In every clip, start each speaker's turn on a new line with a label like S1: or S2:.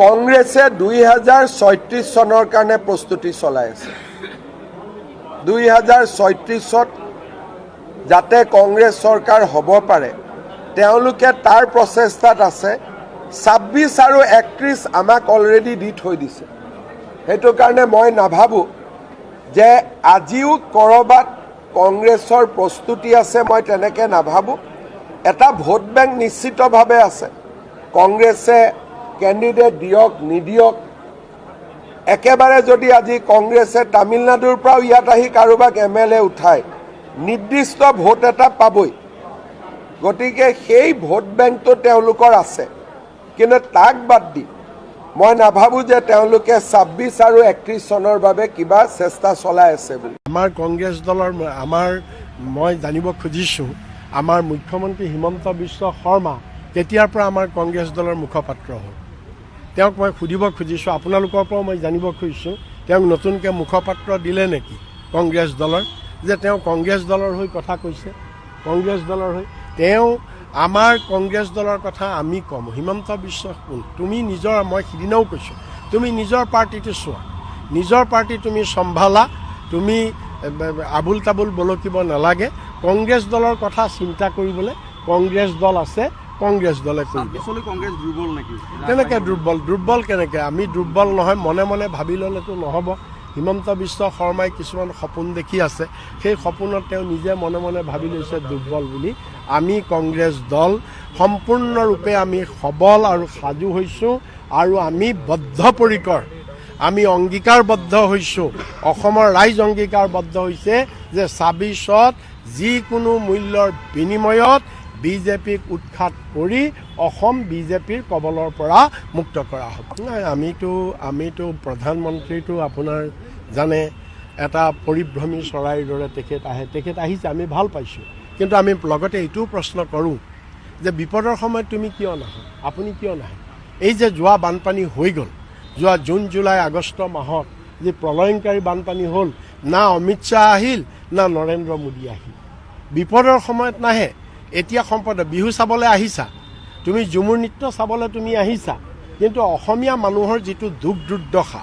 S1: কংগ্ৰেছে 2036 চনৰ কাৰণে প্ৰস্তুতি চলাই আছে। 2036ত যাতে কংগ্ৰেছ চৰকাৰ হ'ব পাৰে তেওঁলোকে তাৰ প্ৰচেষ্টাত আছে। 26 আৰু 31 আমাক অলৰেডি দি থৈ দিছে। সেইটো কাৰণে মই নাভাবোঁ যে আজিও ক'ৰবাত কংগ্ৰেছৰ প্ৰস্তুতি আছে, মই তেনেকৈ নাভাবোঁ। এটা ভোট বেংক নিশ্চিতভাৱে আছে। কংগ্ৰেছে কেণ্ডিডেট দিয়ক নিদিয়ক, একেবাৰে যদি আজি কংগ্ৰেছে তামিলনাডুৰ পৰাও ইয়াত আহি কাৰোবাক MLA উঠায়, নিৰ্দিষ্ট ভোট এটা পাবই। গতিকে সেই ভোট বেংকটো তেওঁলোকৰ আছে, কিন্তু তাক বাদ দি মই নাভাবোঁ যে তেওঁলোকে 26 আৰু 31 চনৰ বাবে কিবা চেষ্টা চলাই আছে বুলি।
S2: আমাৰ কংগ্ৰেছ দলৰ মই জানিব খুজিছোঁ, আমাৰ মুখ্যমন্ত্ৰী হিমন্ত বিশ্ব শৰ্মা কেতিয়াৰ পৰা আমাৰ কংগ্ৰেছ দলৰ মুখপাত্ৰ হ'ল, তেওঁক মই সুধিব খুজিছোঁ। আপোনালোকৰ পৰাও মই জানিব খুজিছোঁ, তেওঁক নতুনকৈ মুখপাত্ৰ দিলে নেকি কংগ্ৰেছ দলৰ, যে তেওঁ কংগ্ৰেছ দলৰ হৈ কথা কৈছে। কংগ্ৰেছ দলৰ হৈ তেওঁ আমাৰ কংগ্ৰেছ দলৰ কথা আমি ক'ম। হিমন্ত বিশ্ব কোন? তুমি নিজৰ, মই সিদিনাও কৈছোঁ, তুমি নিজৰ পাৰ্টিটো চোৱা, নিজৰ পাৰ্টি তুমি চম্ভালা, তুমি আবুল তাবুল বলকিব নালাগে। কংগ্ৰেছ দলৰ কথা চিন্তা কৰিবলৈ কংগ্ৰেছ দল আছে, কংগ্ৰেছ দলে কৰিব।
S3: কংগ্ৰেছ দুৰ্বল নেকি?
S2: কেনেকৈ দুৰ্বল কেনেকৈ? আমি দুৰ্বল নহয়, মনে মনে ভাবি ল'লেতো নহ'ব। হিমন্ত বিশ্ব শৰ্মাই কিছুমান সপোন দেখি আছে, সেই সপোনত তেওঁ নিজে মনে মনে ভাবি লৈছে দুৰ্বল বুলি। আমি কংগ্ৰেছ দল সম্পূৰ্ণৰূপে আমি সবল আৰু সাজু হৈছোঁ, আৰু আমি বদ্ধপৰিকৰ, আমি অংগীকাৰবদ্ধ হৈছোঁ। অসমৰ ৰাইজ অংগীকাৰবদ্ধ হৈছে যে 26ত যিকোনো মূল্যৰ বিনিময়ত বিজেপিক উৎখাত কৰি অসম বিজেপিৰ কবলৰ পৰা মুক্ত কৰা হ'ব। নাই, আমিতো প্ৰধানমন্ত্ৰীটো আপোনাৰ জানে এটা পৰিভ্ৰমী চৰাইৰ দৰে তেখেত আহিছে, আমি ভাল পাইছোঁ। কিন্তু আমি লগতে এইটোও প্ৰশ্ন কৰোঁ যে বিপদৰ সময়ত তুমি কিয় নাহা? আপুনি কিয় নাহে? এই যে যোৱা বানপানী হৈ গ'ল, যোৱা জুন জুলাই আগষ্ট মাহত যি প্ৰলয়ংকাৰী বানপানী হ'ল, না অমিত শ্বাহ আহিল, না নৰেন্দ্ৰ মোদী আহিল। বিপদৰ সময়ত নাহে। এতিয়া বিহু চাবলৈ আহিছা, তুমি ঝুমুৰ নৃত্য চাবলৈ তুমি আহিছা, কিন্তু অসমীয়া মানুহৰ যিটো দুখ দুৰ্দশা,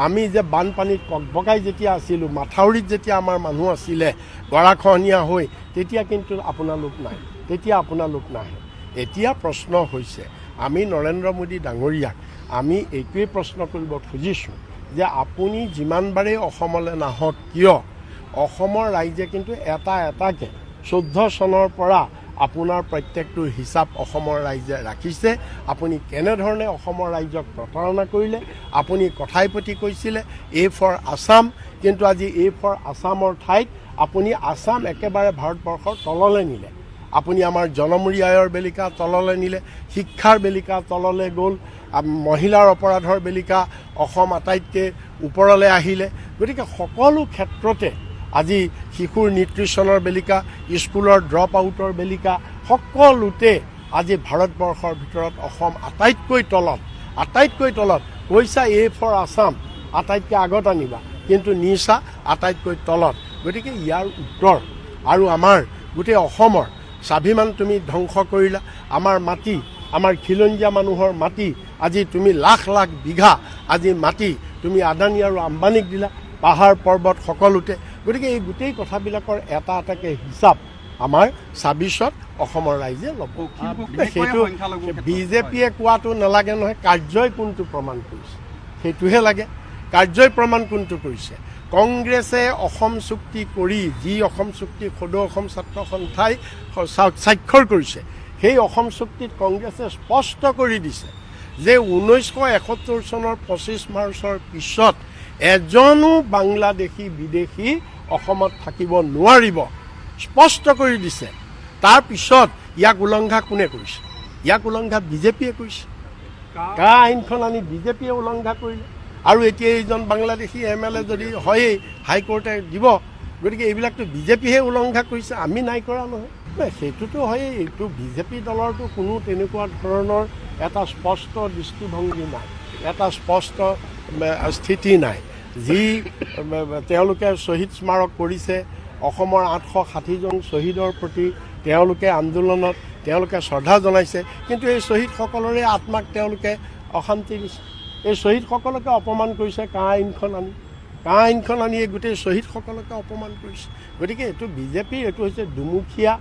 S2: আমি যে বানপানীত ককবকাই যেতিয়া আছিলোঁ, মাথাউৰিত যেতিয়া আমাৰ মানুহ আছিলে গৰাখহনীয়া হৈ, তেতিয়া কিন্তু আপোনালোক নাই, তেতিয়া আপোনালোক নাহে। এতিয়া প্ৰশ্ন হৈছে, আমি নৰেন্দ্ৰ মোদী ডাঙৰীয়াক আমি এইটোৱেই প্ৰশ্ন কৰিব খুজিছোঁ যে আপুনি যিমানবাৰেই অসমলৈ নাহক কিয়, অসমৰ ৰাইজে কিন্তু এটাকৈ 14 চনৰ পৰা আপোনাৰ প্ৰত্যেকটোৰ হিচাপ অসমৰ ৰাইজে ৰাখিছে। আপুনি কেনেধৰণে অসমৰ ৰাইজক প্ৰতাৰণা কৰিলে। আপুনি কথাই প্ৰতি কৈছিলে A for আছাম, কিন্তু আজি A for আছামৰ ঠাইত আপুনি আছাম একেবাৰে ভাৰতবৰ্ষৰ তললৈ নিলে। আপুনি আমাৰ জনমূৰি আয়ৰ বেলিকা তললৈ নিলে, শিক্ষাৰ বেলিকা তললৈ গ'ল, মহিলাৰ অপৰাধৰ বেলিকা অসম আটাইতকৈ ওপৰলৈ আহিলে। গতিকে সকলো ক্ষেত্ৰতে আজি শিশুৰ নিউট্ৰিশ্যনৰ বেলিকা, স্কুলৰ ড্ৰপ আউটৰ বেলিকা, সকলোতে আজি ভাৰতবৰ্ষৰ ভিতৰত অসম আটাইতকৈ তলত। কৈছা A for আছাম আটাইতকৈ আগত আনিবা, কিন্তু নিচা আটাইতকৈ তলত। গতিকে ইয়াৰ উত্তৰ, আৰু আমাৰ গোটেই অসমৰ স্বাভিমান তুমি ধ্বংস কৰিলা। আমাৰ মাটি, আমাৰ খিলঞ্জীয়া মানুহৰ মাটি, আজি তুমি লাখ লাখ বিঘা আজি মাটি তুমি আদানী আৰু আম্বানীক দিলা, পাহাৰ পৰ্বত সকলোতে। গতিকে এই গোটেই কথাবিলাকৰ এটাকৈ হিচাপ আমাৰ 26ত অসমৰ ৰাইজে ল'ব। সেইটো বিজেপিয়ে কোৱাটো নালাগে নহয়, কাৰ্যই কোনটো প্ৰমাণ কৰিছে সেইটোহে লাগে। কাৰ্যই প্ৰমাণ কোনটো কৰিছে? কংগ্ৰেছে অসম চুক্তি কৰি, যি অসম চুক্তি সদৌ অসম ছাত্ৰ সন্থাই স্বাক্ষৰ কৰিছে, সেই অসম চুক্তিত কংগ্ৰেছে স্পষ্ট কৰি দিছে যে 1971 চনৰ 25 মাৰ্চৰ পিছত এজনো বাংলাদেশী বিদেশী অসমত থাকিব নোৱাৰিব, স্পষ্ট কৰি দিছে। তাৰপিছত ইয়াক উলংঘা কোনে কৰিছে? ইয়াক উলংঘা বিজেপিয়ে কৰিছে। কা আইনখন আনি বিজেপিয়ে উলংঘা কৰিলে, আৰু এতিয়া এইজন বাংলাদেশী MLA যদি হয়েই হাইকোৰ্টে দিব। গতিকে এইবিলাকতো বিজেপিহে উলংঘা কৰিছে, আমি নাই কৰা নহয়। সেইটোতো হয়েই, এইটো বিজেপি দলৰতো কোনো তেনেকুৱা ধৰণৰ এটা স্পষ্ট দৃষ্টিভংগী নাই, এটা স্পষ্ট স্থিতি নাই। যি তেওঁলোকে শ্বহীদ স্মাৰক কৰিছে, অসমৰ 860জন শ্বহীদৰ প্ৰতি তেওঁলোকে আন্দোলনত তেওঁলোকে শ্ৰদ্ধা জনাইছে, কিন্তু এই শ্বহীদসকলৰে আত্মাক তেওঁলোকে অশান্তি দিছে। এই শ্বহীদসকলকে অপমান কৰিছে কা আইনখন আনি এই গোটেই শ্বহীদসকলকে অপমান কৰিছে। গতিকে এইটো বিজেপিৰ এইটো হৈছে দুমুখীয়া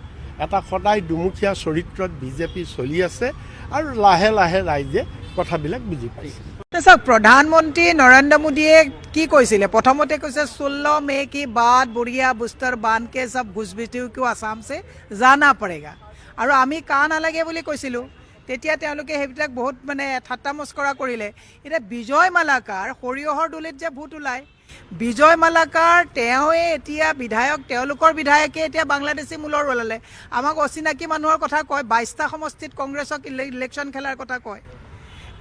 S2: এটা সদায় দুমুখীয়া চৰিত্ৰত বিজেপি চলি আছে আৰু লাহে লাহে ৰাইজে কথাবিলাক বুজি পাইছে।
S3: চাওক, প্ৰধানমন্ত্ৰী নৰেন্দ্ৰ মোদীয়ে কি কৈছিলে? প্ৰথমতে কৈছে 16 মে কি বাদ বুঢ়িয়া বুস্তৰ বান্ধ কে সব ঘুছ বিটিও কিয় আসাম সে জানা পৰেগা। আৰু আমি কা নালাগে বুলি কৈছিলোঁ, তেতিয়া তেওঁলোকে সেইবিলাক বহুত ঠাট্টা মস্কৰা কৰিলে। এতিয়া বিজয় মালাকাৰ সৰিয়হৰ দুলিত যে ভোট ওলায়, বিজয় মালাকাৰ তেওঁৱে এতিয়া বিধায়ক, তেওঁলোকৰ বিধায়কে এতিয়া বাংলাদেশী মূলৰ ওলালে। আমাক অচিনাকি মানুহৰ কথা কয়, 22টা সমষ্টিত কংগ্ৰেছক ইলেকশ্যন খেলাৰ কথা কয়,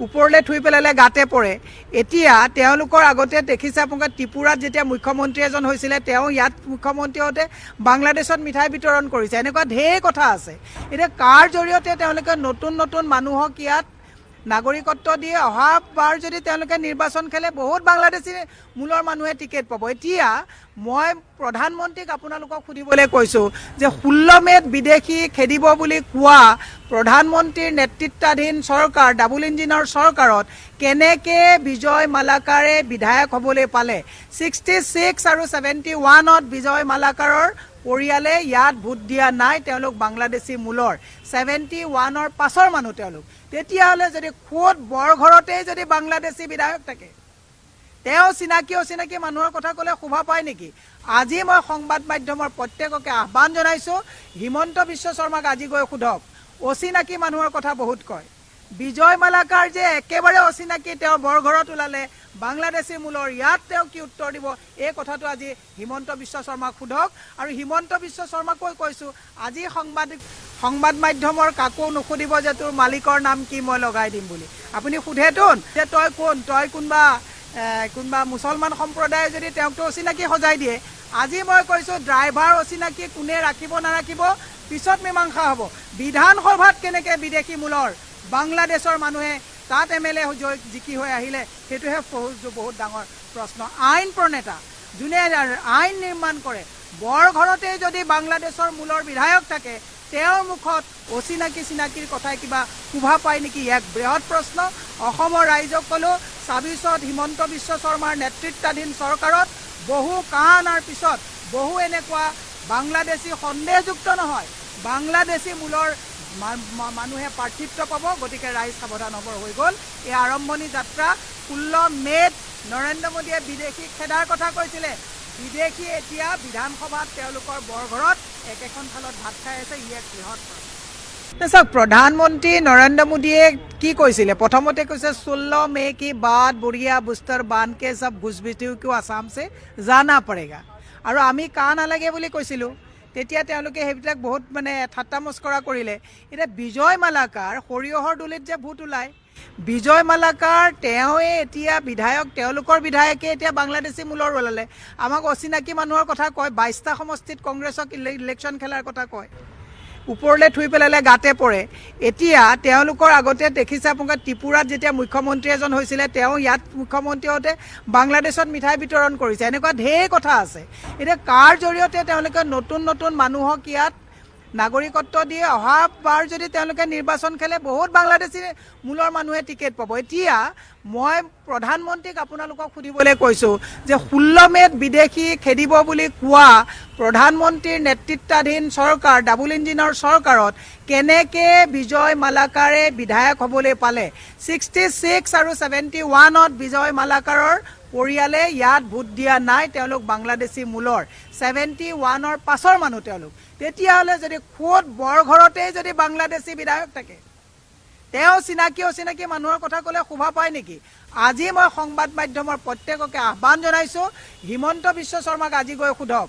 S3: ওপৰলৈ থুই পেলালে গাতে পৰে। এতিয়া তেওঁলোকৰ আগতে দেখিছে আপোনালোকে ত্ৰিপুৰাত যেতিয়া মুখ্যমন্ত্ৰী এজন হৈছিলে, তেওঁ ইয়াত মুখ্যমন্ত্ৰী হওঁতে বাংলাদেশত মিঠাই বিতৰণ কৰিছে। এনেকুৱা ঢেৰ কথা আছে। এতিয়া কাৰ জৰিয়তে তেওঁলোকে নতুন নতুন মানুহক ইয়াত নাগৰিকত্ব দিয়ে? অহাবাৰ যদি তেওঁলোকে নিৰ্বাচন খেলে বহুত বাংলাদেশী মূলৰ মানুহে টিকেট পাব। এতিয়া মই প্ৰধানমন্ত্ৰীক আপোনালোকক সুধিবলৈ কৈছোঁ যে 16 মেত বিদেশী খেদিব বুলি কোৱা প্ৰধানমন্ত্ৰীৰ নেতৃত্বাধীন চৰকাৰ, ডাবল ইঞ্জিনৰ চৰকাৰত কেনেকৈ বিজয় মালাকাৰে বিধায়ক হ'বলৈ পালে? 66 আৰু 71ত বিজয় মালাকাৰৰ পৰিয়ালে ইয়াত ভোট দিয়া নাই, তেওঁলোক বাংলাদেশী মূলৰ। 71ৰ পাছৰ মানুহ তেওঁলোক। তেতিয়াহ'লে যদি খোদ বৰঘৰতেই যদি বাংলাদেশী বিধায়ক থাকে, তেওঁ অচিনাকি মানুহৰ কথা ক'লে শোভা পায় নেকি? আজি মই সংবাদ মাধ্যমৰ প্ৰত্যেককে আহ্বান জনাইছোঁ, হিমন্ত বিশ্ব শৰ্মাক আজি গৈ সোধক, অচিনাকি মানুহৰ কথা বহুত কয়। বিজয় মালাকাৰ যে একেবাৰে অচিনাকি, তেওঁ বৰঘৰত ওলালে, বাংলাদেশী মূলৰ, ইয়াত তেওঁ কি উত্তৰ দিব? এই কথাটো আজি হিমন্ত বিশ্ব শৰ্মাক সোধক। আৰু হিমন্ত বিশ্ব শৰ্মাকো কৈছোঁ, আজি সংবাদ মাধ্যমৰ কাকো নুসুধিব যে তোৰ মালিকৰ নাম কি, মই লগাই দিম বুলি। আপুনি সোধেতোন যে তই কোন, তই কোনোবা মুছলমান সম্প্ৰদায়ে যদি তেওঁকতো অচিনাকি সজাই দিয়ে। আজি মই কৈছোঁ, ড্ৰাইভাৰ অচিনাকি, কোনে ৰাখিব নাৰাখিব পিছত মীমাংসা হ'ব। বিধানসভাত কেনেকৈ বিদেশী মূলৰ বাংলাদেশৰ মানুহে তাত MLA জিকি হৈ আহিলে, সেইটোহে বহুত ডাঙৰ প্ৰশ্ন। আইন প্ৰণেতা যোনে আইন নিৰ্মাণ কৰে, বৰঘৰতেই যদি বাংলাদেশৰ মূলৰ বিধায়ক থাকে, তেওঁৰ মুখত চিনাকিৰ কথাই কিবা শোভা পায় নেকি? এক বৃহৎ প্ৰশ্ন। অসমৰ ৰাইজক ক'লোঁ, 26ত হিমন্ত বিশ্ব শৰ্মাৰ নেতৃত্বাধীন চৰকাৰত বহু কাণাৰ পিছত বহু এনেকুৱা বাংলাদেশী, সন্দেহযুক্ত নহয়, বাংলাদেশী মূলৰ মানুহে প্ৰাৰ্থিত্ব পাব। গতিকে ৰাইজ সাৱধান হ'বৰ হৈ গ'ল। এই আৰম্ভণি যাত্ৰা 16 মেত নৰেন্দ্ৰ মোদীয়ে বিদেশী খেদাৰ কথা কৈছিলে। বিদেশী এতিয়া বিধানসভাত তেওঁলোকৰ বৰঘৰত একেখন থালত ভাত খাই আছে। ই এক বৃহৎ চাওক, প্ৰধানমন্ত্ৰী নৰেন্দ্ৰ মোদীয়ে কি কৈছিলে? প্ৰথমতে কৈছে 16 মে কি বাদ বুঢ়িয়া বুস্তৰ বান্ধ কে সব ঘুছ বিটিও কিয় আসাম সে জানা পৰেগা। আৰু আমি কা নালাগে বুলি কৈছিলোঁ, তেতিয়া তেওঁলোকে সেইবিলাক বহুত ঠাট্টা মস্কৰা কৰিলে। এতিয়া বিজয় মালাকাৰ সৰিয়হৰ দুলিত যে ভোট ওলায়, বিজয় মালাকাৰ তেওঁৱে এতিয়া বিধায়ক, তেওঁলোকৰ বিধায়কে এতিয়া বাংলাদেশী মূলৰ ওলালে। আমাক অচিনাকি মানুহৰ কথা কয়, 22টা সমষ্টিত কংগ্ৰেছক ইলেকশ্যন খেলাৰ কথা কয়, ওপৰলৈ থুই পেলালে গাতে পৰে। এতিয়া তেওঁলোকৰ আগতে দেখিছে আপোনালোকে ত্ৰিপুৰাত যেতিয়া মুখ্যমন্ত্ৰী এজন হৈছিলে, তেওঁ ইয়াত মুখ্যমন্ত্ৰী হওঁতে বাংলাদেশত মিঠাই বিতৰণ কৰিছে। এনেকুৱা ঢেৰ কথা আছে। এতিয়া কাৰ জৰিয়তে তেওঁলোকে নতুন নতুন মানুহক ইয়াত নাগৰিকত্ব দিয়ে? অহাবাৰ যদি তেওঁলোকে নিৰ্বাচন খেলে বহুত বাংলাদেশী মূলৰ মানুহে টিকেট পাব। এতিয়া মই প্ৰধানমন্ত্ৰীক আপোনালোকক সুধিবলৈ কৈছোঁ যে 16 মেত বিদেশী খেদিব বুলি কোৱা প্ৰধানমন্ত্ৰীৰ নেতৃত্বাধীন চৰকাৰ, ডাবল ইঞ্জিনৰ চৰকাৰত কেনেকৈ বিজয় মালাকাৰে বিধায়ক হ'বলৈ পালে? 66 আৰু 71ত বিজয় মালাকাৰৰ পৰিয়ালে ইয়াত ভোট দিয়া নাই, তেওঁলোক বাংলাদেশী মূলৰ। 71ৰ পাছৰ মানুহ তেওঁলোক। তেতিয়াহ'লে যদি খোদ বৰঘৰতেই যদি বাংলাদেশী বিধায়ক থাকে, তেওঁ অচিনাকি মানুহৰ কথা ক'লে শোভা পায় নেকি? আজি মই সংবাদ মাধ্যমৰ প্ৰত্যেককে আহ্বান জনাইছোঁ, হিমন্ত বিশ্ব শৰ্মাক আজি গৈ সোধক,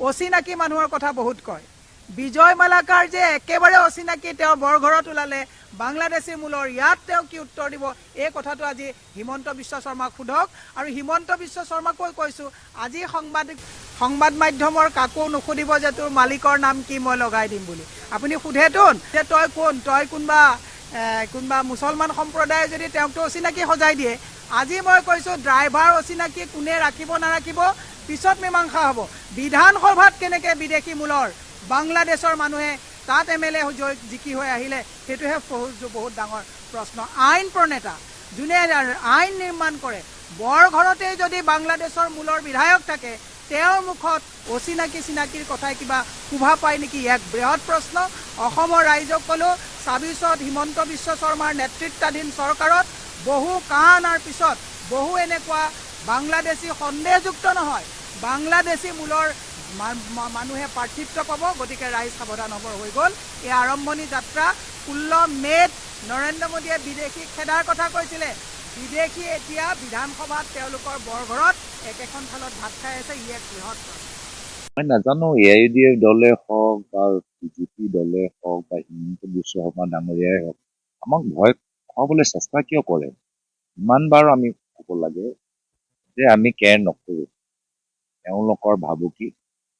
S3: অচিনাকি মানুহৰ কথা বহুত কয়। বিজয় মালাকাৰ যে একেবাৰে অচিনাকি, তেওঁ বৰঘৰত ওলালে, বাংলাদেশী মূলৰ, ইয়াত তেওঁ কি উত্তৰ দিব? এই কথাটো আজি হিমন্ত বিশ্ব শৰ্মাক সোধক। আৰু হিমন্ত বিশ্ব শৰ্মাকো কৈছোঁ, আজি সংবাদ মাধ্যমৰ কাকো নুসুধিব যে তোৰ মালিকৰ নাম কি, মই লগাই দিম বুলি। আপুনি সোধেতোন যে তই কোন, তই কোনোবা মুছলমান সম্প্ৰদায়ে যদি তেওঁকতো অচিনাকি সজাই দিয়ে। আজি মই কৈছোঁ, ড্ৰাইভাৰ অচিনাকি, কোনে ৰাখিব নাৰাখিব পিছত মীমাংসা হ'ব। বিধানসভাত কেনেকৈ বিদেশী মূলৰ বাংলাদেশৰ মানুহে তাত MLA জিকি হৈ আহিলে, সেইটোহে বহুত ডাঙৰ প্ৰশ্ন। আইন প্ৰণেতা যোনে আইন নিৰ্মাণ কৰে বৰ ঘৰতেই যদি বাংলাদেশৰ মূলৰ বিধায়ক থাকে তেওঁৰ মুখত চিনাকিৰ কথাই কিবা শোভা পায় নেকি এক বৃহৎ প্ৰশ্ন অসমৰ ৰাইজক ক'লোঁ ২৬ত হিমন্ত বিশ্ব শৰ্মাৰ নেতৃত্বাধীন চৰকাৰত বহু কাণাৰ পিছত বহু এনেকুৱা বাংলাদেশী সন্দেহযুক্ত নহয় বাংলাদেশী মূলৰ মানুহে প্ৰাৰ্থিত্ব পাব গতিকে ৰাইজ সাৱধান হ'ব হৈ গ'ল এই আৰম্ভণি যাত্ৰা 16 মে'ত নৰেন্দ্ৰ মোদীয়ে বিদেশী খেদাৰ কথা কৈছিলে বিদেশী এতিয়া বিধানসভাত তেওঁলোকৰ বৰঘৰত একেখন থালত ভাত খাই আছে ই এক বৃহৎ
S4: মই নাজানো AIUDF দলে হওক বা বিজেপি দলে হওক বা হিমন্ত বিশ্ব শৰ্মা ডাঙৰীয়াই হওক আমাক ভয় খুৱাবলৈ চেষ্টা কিয় কৰে ইমানবাৰ আমি ক'ব লাগে যে আমি কেয়াৰ নকৰোঁ তেওঁলোকৰ ভাবুকি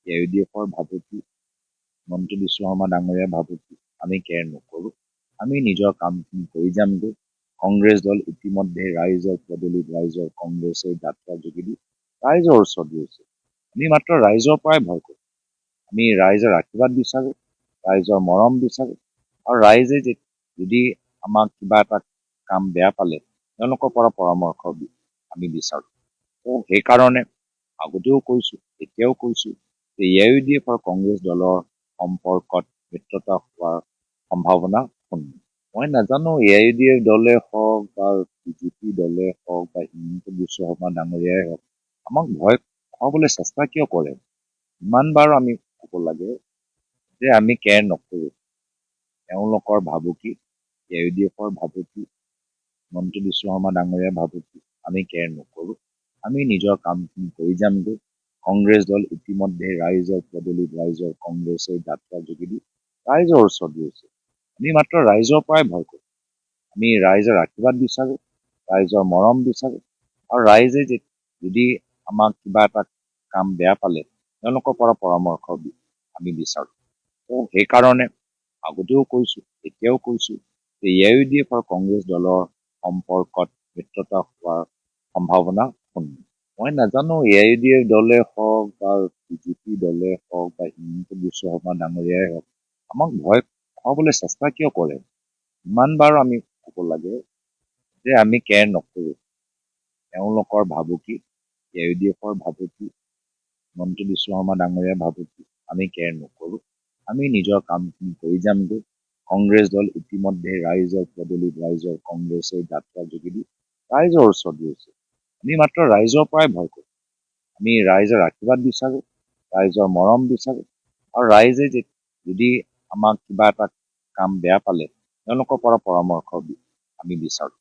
S4: AIUDFৰ ভাবুকি হিমন্ত বিশ্ব শৰ্মা ডাঙৰীয়াৰ ভাবুকি আমি কেয়াৰ নকৰোঁ আমি নিজৰ কামখিনি কৰি যামগৈ কংগ্ৰেছ দল ইতিমধ্যে ৰাইজৰ পদূলিত ৰাইজৰ কংগ্ৰেছৰ যাত্ৰা যোগেদি ৰাইজৰ ওচৰত গৈছে আমি মাত্ৰ ৰাইজৰ পৰাই ভয় কৰোঁ আমি ৰাইজৰ আশীৰ্বাদ বিচাৰোঁ ৰাইজৰ মৰম বিচাৰোঁ আৰু ৰাইজে যদি আমাক কিবা এটা কাম বেয়া পালে তেওঁলোকৰ পৰা পৰামৰ্শ আমি বিচাৰোঁ তো সেইকাৰণে আগতেও কৈছোঁ এতিয়াও কৈছোঁ যে AIUDF আৰু কংগ্ৰেছ দলৰ সম্পৰ্কত মিত্ৰতা হোৱাৰ সম্ভাৱনা শূন্য মই নাজানো AIUDF দলে হওক বা বিজেপি দলে হওক বা হিমন্ত বিশ্ব শৰ্মা ডাঙৰীয়াই হওক আমাক ভয় খুৱাবলৈ চেষ্টা কিয় কৰে ইমানবাৰ আমি ক'ব লাগে যে আমি কেয়াৰ নকৰোঁ তেওঁলোকৰ ভাবুকি AIUDFৰ ভাবুকি হিমন্ত বিশ্ব শৰ্মা ডাঙৰীয়াৰ ভাবুকি আমি কেয়াৰ নকৰোঁ আমি নিজৰ কামখিনি কৰি যামগৈ কংগ্ৰেছ দল ইতিমধ্যে ৰাইজৰ পদূলিত ৰাইজৰ কংগ্ৰেছৰ যাত্ৰা যোগেদি ৰাইজৰ ওচৰত গৈছে আমি মাত্ৰ ৰাইজৰ পৰাই ভয় কৰোঁ আমি ৰাইজৰ আশীৰ্বাদ বিচাৰোঁ ৰাইজৰ মৰম বিচাৰোঁ আৰু ৰাইজে যদি আমাক কিবা এটা কাম বেয়া পালে তেওঁলোকৰ পৰা পৰামৰ্শ আমি বিচাৰোঁ তো সেইকাৰণে আগতেও কৈছোঁ এতিয়াও কৈছোঁ যে AIUDF আৰু কংগ্ৰেছ দলৰ সম্পৰ্কত মিত্ৰতা হোৱাৰ সম্ভাৱনা শূন্য মই নাজানো AIUDF দলে হওক বা বিজেপি দলে হওক বা হিমন্ত বিশ্ব শৰ্মা ডাঙৰীয়াই হওক আমাক ভয় খুৱাবলৈ চেষ্টা কিয় কৰে ইমানবাৰ আমি ক'ব লাগে যে আমি কেয়াৰ নকৰোঁ তেওঁলোকৰ ভাবুকি AIUDFৰ ভাবুকি হিমন্ত বিশ্ব শৰ্মা ডাঙৰীয়াৰ ভাবুকি আমি কেয়াৰ নকৰোঁ আমি নিজৰ কামখিনি কৰি যামগৈ কংগ্ৰেছ দল ইতিমধ্যে ৰাইজৰ পদূলিত ৰাইজৰ কংগ্ৰেছৰ যাত্ৰা যোগেদি ৰাইজৰ ওচৰত গৈছে আমি মাত্ৰ ৰাইজৰ পৰাই ভয় কৰোঁ আমি ৰাইজৰ আশীৰ্বাদ বিচাৰোঁ ৰাইজৰ মৰম বিচাৰোঁ আৰু ৰাইজে যদি আমাক কিবা এটা কাম বেয়া পালে তেওঁলোকৰ পৰা পৰামৰ্শ আমি বিচাৰোঁ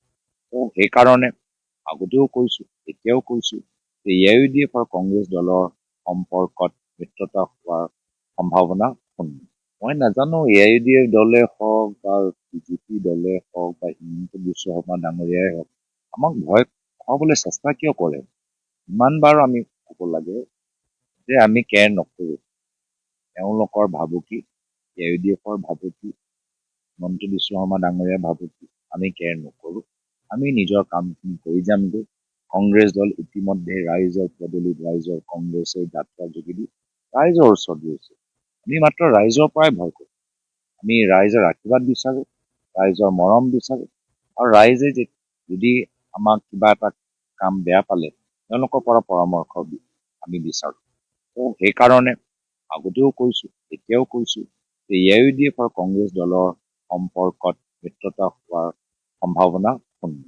S4: তো সেইকাৰণে আগতেও কৈছোঁ এতিয়াও কৈছোঁ যে AIUDF আৰু কংগ্ৰেছ দলৰ সম্পৰ্কত মিত্ৰতা হোৱাৰ সম্ভাৱনা শূন্য মই নাজানো AIUDF দলে হওক বা বিজেপি দলে হওক বা হিমন্ত বিশ্ব শৰ্মা ডাঙৰীয়াই হওক আমাক ভয় খুৱাবলৈ চেষ্টা কিয় কৰে ইমানবাৰ আমি ক'ব লাগে যে আমি কেয়াৰ নকৰোঁ তেওঁলোকৰ ভাবুকি AIUDFৰ ভাবুকি হিমন্ত বিশ্ব শৰ্মা ডাঙৰীয়াৰ ভাবুকি আমি কেয়াৰ নকৰোঁ আমি নিজৰ কামখিনি কৰি যামগৈ কংগ্ৰেছ দল ইতিমধ্যে ৰাইজৰ পদূলিত ৰাইজৰ কংগ্ৰেছৰ যাত্ৰা যোগেদি ৰাইজৰ ওচৰত গৈছে আমি মাত্ৰ ৰাইজৰ পৰাই ভয় কৰোঁ আমি ৰাইজৰ আশীৰ্বাদ বিচাৰোঁ ৰাইজৰ মৰম বিচাৰোঁ আৰু ৰাইজে যদি আমাক কিবা এটা কাম বেয়া পালে তেওঁলোকৰ পৰা পৰামৰ্শ আমি বিচাৰোঁ তো সেইকাৰণে আগতেও কৈছোঁ এতিয়াও কৈছোঁ যে AIUDF আৰু কংগ্ৰেছ দলৰ সম্পৰ্কত মিত্ৰতা হোৱাৰ সম্ভাৱনা শূন্য